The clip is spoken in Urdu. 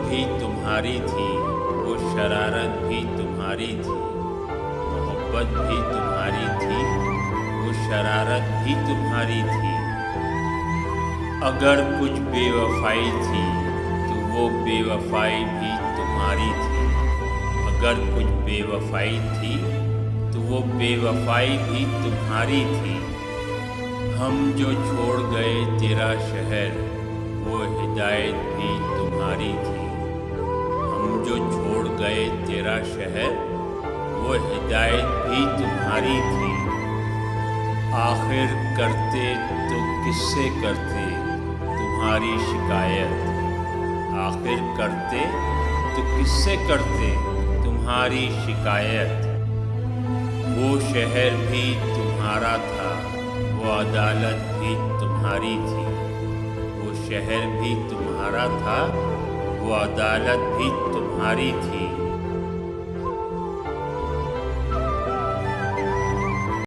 بھی تمہاری تھی، وہ شرارت بھی تمہاری تھی، محبت بھی تمہاری تھی، وہ شرارت بھی تمہاری تھی۔ اگر کچھ بے وفائی تھی تو وہ بے وفائی بھی تمہاری تھی، اگر کچھ بے وفائی تھی تو وہ بے وفائی بھی تمہاری تھی۔ ہم جو چھوڑ گئے تیرا شہر، وہ ہدایت بھی تمہاری تھی، ہم جو چھوڑ گئے تیرا شہر، وہ ہدایت بھی تمہاری تھی۔ آخر کرتے تو کس سے کرتے تمہاری شکایت، آخر کرتے تو کس سے کرتے تمہاری شکایت۔ وہ شہر بھی تمہارا تھا، وہ عدالت بھی تمہاری تھی، شہر بھی تمہارا تھا، وہ عدالت بھی تمہاری تھی۔